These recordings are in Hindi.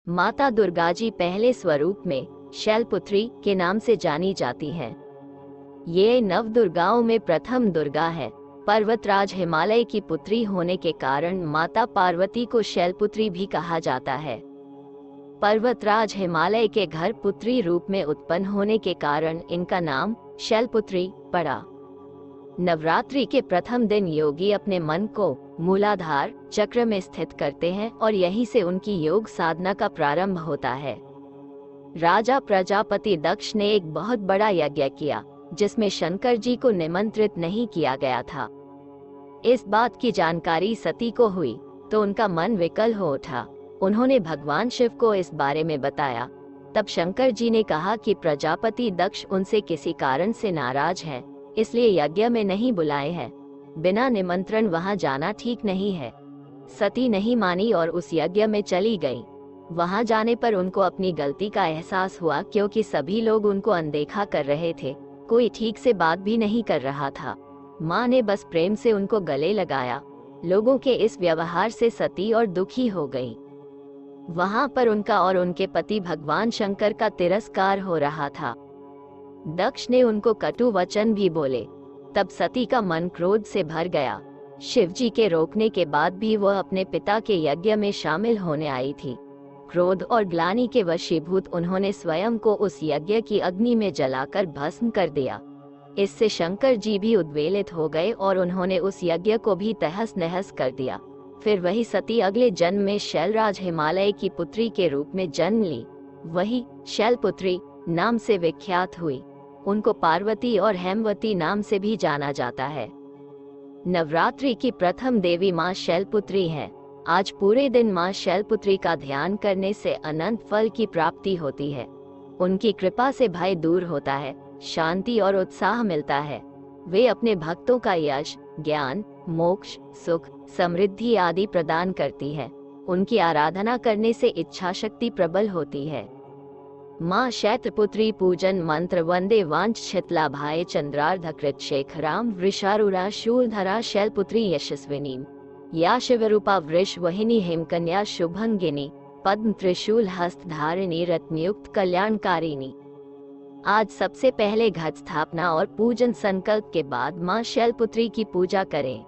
माता दुर्गा जी पहले स्वरूप में शैलपुत्री के नाम से जानी जाती हैं। ये नव दुर्गाओं में प्रथम दुर्गा है। पर्वतराज हिमालय की पुत्री होने के कारण माता पार्वती को शैलपुत्री भी कहा जाता है। पर्वतराज हिमालय के घर पुत्री रूप में उत्पन्न होने के कारण इनका नाम शैलपुत्री पड़ा। नवरात्रि के प्रथम दिन योगी अपने मन को मूलाधार चक्र में स्थित करते हैं और यहीं से उनकी योग साधना का प्रारंभ होता है। राजा प्रजापति दक्ष ने एक बहुत बड़ा यज्ञ किया जिसमें शंकर जी को निमंत्रित नहीं किया गया था। इस बात की जानकारी सती को हुई तो उनका मन विकल हो उठा। उन्होंने भगवान शिव को इस बारे में बताया। तब शंकर जी ने कहा कि प्रजापति दक्ष उनसे किसी कारण से नाराज हैं, इसलिए यज्ञ में नहीं बुलाए हैं। बिना निमंत्रण वहां जाना ठीक नहीं है। सती नहीं मानी और उस यज्ञ में चली गई। वहां जाने पर उनको अपनी गलती का एहसास हुआ क्योंकि सभी लोग उनको अनदेखा कर रहे थे। कोई ठीक से बात भी नहीं कर रहा था। माँ ने बस प्रेम से उनको गले लगाया। लोगों के इस व्यवहार से सती और दुखी हो गई। वहां पर उनका और उनके पति भगवान शंकर का तिरस्कार हो रहा था। दक्ष ने उनको कटु वचन भी बोले। तब सती का मन क्रोध से भर गया। शिवजी के रोकने के बाद भी वह अपने पिता के यज्ञ में शामिल होने आई थी। क्रोध और ग्लानि के वशीभूत उन्होंने स्वयं को उस यज्ञ की अग्नि में जलाकर भस्म कर दिया। इससे शंकर जी भी उद्वेलित हो गए और उन्होंने उस यज्ञ को भी तहस नहस कर दिया। फिर वही सती अगले जन्म में शैलराज हिमालय की पुत्री के रूप में जन्म ली। वही शैलपुत्री नाम से विख्यात हुई। उनको पार्वती और हेमवती नाम से भी जाना जाता है। नवरात्रि की प्रथम देवी माँ शैलपुत्री है। आज पूरे दिन माँ शैलपुत्री का ध्यान करने से अनंत फल की प्राप्ति होती है। उनकी कृपा से भय दूर होता है, शांति और उत्साह मिलता है। वे अपने भक्तों का यश, ज्ञान, मोक्ष, सुख, समृद्धि आदि प्रदान करती है। उनकी आराधना करने से इच्छा शक्ति प्रबल होती है। माँ शैलपुत्री पूजन मंत्र वंदे वांछितलाभाय चंद्रार्धकृत शेखराम वृषारूढ़ा शूलधरा शैलपुत्री यशस्विनी या शिवरूपा वृषवाहिनी हेमकन्या शुभंगिनी पद्म त्रिशूल हस्त धारिणी रत्नयुक्त कल्याणकारिणी। आज सबसे पहले घट स्थापना और पूजन संकल्प के बाद माँ शैलपुत्री की पूजा करें।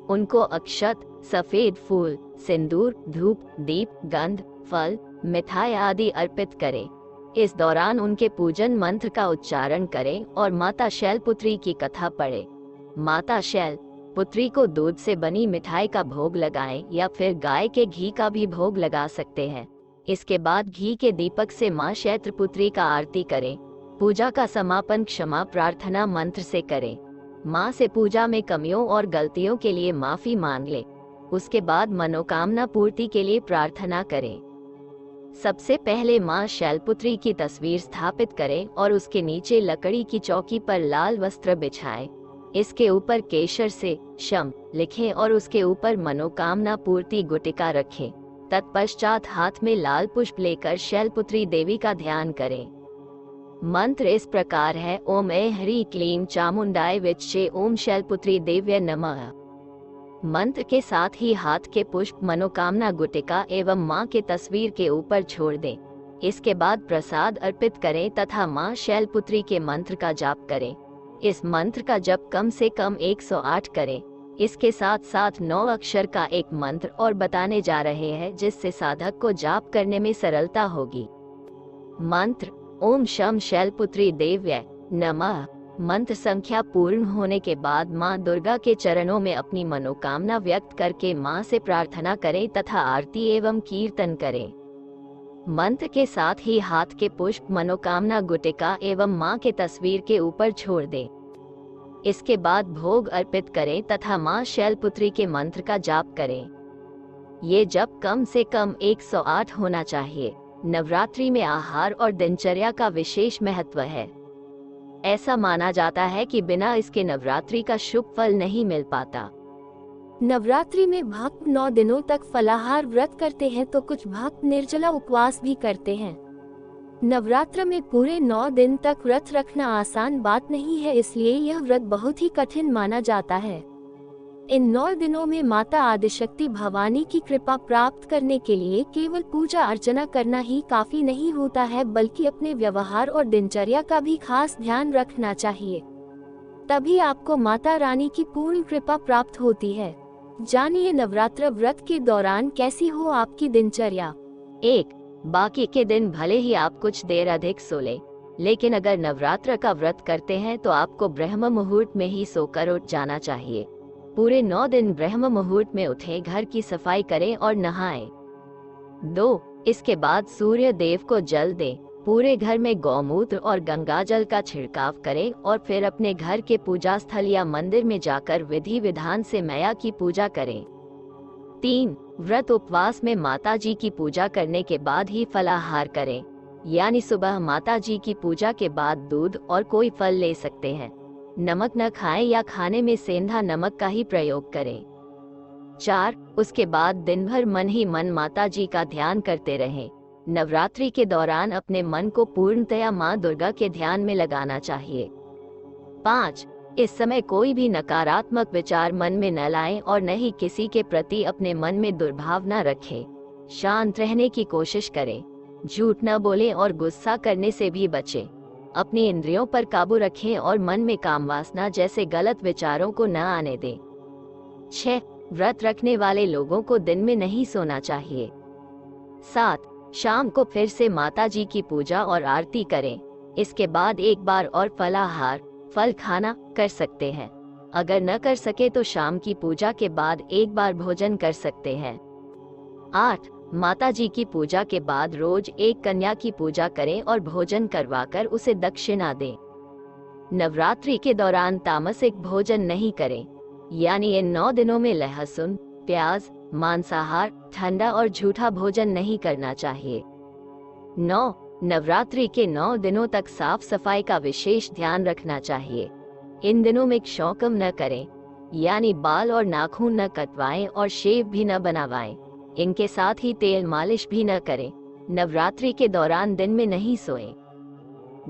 उनको अक्षत, सफेद फूल, सिंदूर, धूप, दीप, गंध, फल, मिठाई आदि अर्पित करें। इस दौरान उनके पूजन मंत्र का उच्चारण करें और माता शैलपुत्री की कथा पढ़ें। माता शैलपुत्री को दूध से बनी मिठाई का भोग लगाएं या फिर गाय के घी का भी भोग लगा सकते हैं। इसके बाद घी के दीपक से माँ शैलपुत्री का आरती करें। पूजा का समापन क्षमा प्रार्थना मंत्र से करें। माँ से पूजा में कमियों और गलतियों के लिए माफी मांग ले। उसके बाद मनोकामना पूर्ति के लिए प्रार्थना करें। सबसे पहले माँ शैलपुत्री की तस्वीर स्थापित करें और उसके नीचे लकड़ी की चौकी पर लाल वस्त्र बिछाएं। इसके ऊपर केशर से शम लिखें और उसके ऊपर मनोकामना पूर्ति गुटिका रखें। तत्पश्चात हाथ में लाल पुष्प लेकर शैलपुत्री देवी का ध्यान करें। मंत्र इस प्रकार है: ओम ऐं ह्रीं क्लीं चामुंडाय विच्चे ओम शैलपुत्री देव्यै नमः। मंत्र के साथ ही हाथ के पुष्प मनोकामना गुटिका एवं माँ के तस्वीर के ऊपर छोड़ दें। इसके बाद प्रसाद अर्पित करें तथा माँ शैलपुत्री के मंत्र का जाप करें। इस मंत्र का जप कम से कम 108 करें। इसके साथ साथ 9 अक्षर का एक मंत्र और बताने जा रहे हैं जिससे साधक को जाप करने में सरलता होगी। मंत्र: ओम शम शैलपुत्री देव्यै नमः। मंत्र संख्या पूर्ण होने के बाद माँ दुर्गा के चरणों में अपनी मनोकामना व्यक्त करके माँ से प्रार्थना करें तथा आरती एवं कीर्तन करें। मंत्र के साथ ही हाथ के पुष्प मनोकामना गुटिका एवं माँ के तस्वीर के ऊपर छोड़ दें। इसके बाद भोग अर्पित करें तथा माँ शैलपुत्री के मंत्र का जाप करें। ये जप कम से कम 108 होना चाहिए। नवरात्रि में आहार और दिनचर्या का विशेष महत्व है। ऐसा माना जाता है कि बिना इसके नवरात्रि का शुभ फल नहीं मिल पाता। नवरात्रि में भक्त 9 दिनों तक फलाहार व्रत करते हैं तो कुछ भक्त निर्जला उपवास भी करते हैं। नवरात्र में पूरे 9 दिन तक व्रत रखना आसान बात नहीं है, इसलिए यह व्रत बहुत ही कठिन माना जाता है। इन 9 दिनों में माता आदिशक्ति भवानी की कृपा प्राप्त करने के लिए केवल पूजा अर्चना करना ही काफी नहीं होता है, बल्कि अपने व्यवहार और दिनचर्या का भी खास ध्यान रखना चाहिए। तभी आपको माता रानी की पूर्ण कृपा प्राप्त होती है। जानिए नवरात्र व्रत के दौरान कैसी हो आपकी दिनचर्या। 1. बाकी के दिन भले ही आप कुछ देर अधिक सो लें, लेकिन अगर नवरात्र का व्रत करते हैं तो आपको ब्रह्म मुहूर्त में ही सोकर उठ जाना चाहिए। पूरे 9 दिन ब्रह्म मुहूर्त में उठें, घर की सफाई करें और नहाएं। 2. इसके बाद सूर्य देव को जल दें, पूरे घर में गौमूत्र और गंगा जल का छिड़काव करें और फिर अपने घर के पूजा स्थल या मंदिर में जाकर विधि विधान से मैया की पूजा करें। 3. व्रत उपवास में माता जी की पूजा करने के बाद ही फलाहार करें, यानी सुबह माता जी की पूजा के बाद दूध और कोई फल ले सकते हैं। नमक न खाएं या खाने में सेंधा नमक का ही प्रयोग करें। 4. उसके बाद दिन भर मन ही मन माता जी का ध्यान करते रहें। नवरात्रि के दौरान अपने मन को पूर्णतया माँ दुर्गा के ध्यान में लगाना चाहिए। 5. इस समय कोई भी नकारात्मक विचार मन में न लाएं और न ही किसी के प्रति अपने मन में दुर्भावना रखें। शांत रहने की कोशिश करें, झूठ न बोलें और गुस्सा करने से भी बचें। अपनी इंद्रियों पर काबू रखें और मन में कामवासना जैसे गलत विचारों को न आने दें। 6. व्रत रखने वाले लोगों को दिन में नहीं सोना चाहिए। 7. शाम को फिर से माता जी की पूजा और आरती करें। इसके बाद एक बार और फलाहार फल खाना कर सकते हैं। अगर न कर सके तो शाम की पूजा के बाद एक बार भोजन कर सकते हैं। 8. माता जी की पूजा के बाद रोज एक कन्या की पूजा करें और भोजन करवाकर उसे दक्षिणा दें। नवरात्रि के दौरान तामसिक भोजन नहीं करें, यानी इन 9 दिनों में लहसुन, प्याज, मांसाहार, ठंडा और झूठा भोजन नहीं करना चाहिए। 9. नवरात्रि के 9 दिनों तक साफ सफाई का विशेष ध्यान रखना चाहिए। इन दिनों में क्षौकम न करें, यानी बाल और नाखून न कटवाएं और शेव भी न बनावाएं। इनके साथ ही तेल मालिश भी न करें। नवरात्रि के दौरान दिन में नहीं सोएं।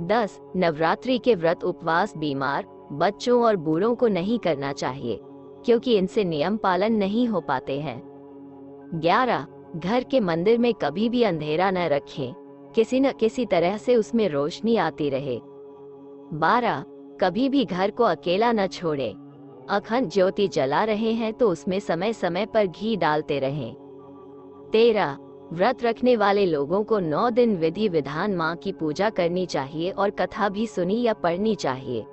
10. नवरात्रि के व्रत उपवास बीमार, बच्चों और बूढ़ों को नहीं करना चाहिए, क्योंकि इनसे नियम पालन नहीं हो पाते हैं। 11. घर के मंदिर में कभी भी अंधेरा न रखें, किसी न किसी तरह से उसमें रोशनी आती रहे। 12. कभी भी घर को अकेला न छोड़ें। अखंड ज्योति जला रहे हैं तो उसमें समय समय पर घी डालते रहें। 13. व्रत रखने वाले लोगों को 9 दिन विधि विधान माँ की पूजा करनी चाहिए और कथा भी सुनी या पढ़नी चाहिए।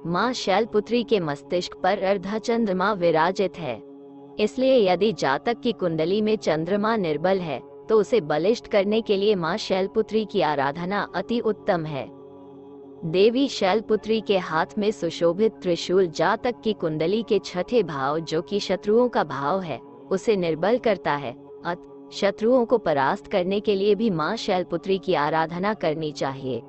माँ शैलपुत्री के मस्तिष्क पर अर्धचंद्रमा विराजित है, इसलिए यदि जातक की कुंडली में चंद्रमा निर्बल है तो उसे बलिष्ठ करने के लिए माँ शैलपुत्री की आराधना अति उत्तम है। देवी शैलपुत्री के हाथ में सुशोभित त्रिशूल जातक की कुंडली के छठे भाव, जो कि शत्रुओं का भाव है, उसे निर्बल करता है। शत्रुओं को परास्त करने के लिए भी माँ शैलपुत्री की आराधना करनी चाहिए।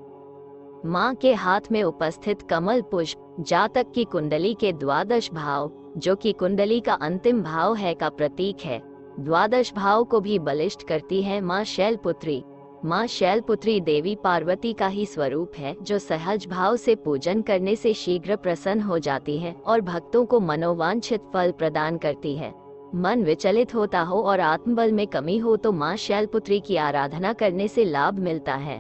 माँ के हाथ में उपस्थित कमल पुष्प जातक की कुंडली के 12 भाव, जो कि कुंडली का अंतिम भाव है, का प्रतीक है। 12 भाव को भी बलिष्ठ करती है माँ शैलपुत्री। माँ शैलपुत्री देवी पार्वती का ही स्वरूप है, जो सहज भाव से पूजन करने से शीघ्र प्रसन्न हो जाती है और भक्तों को मनोवांछित फल प्रदान करती है। मन विचलित होता हो और आत्मबल में कमी हो तो माँ शैलपुत्री की आराधना करने से लाभ मिलता है।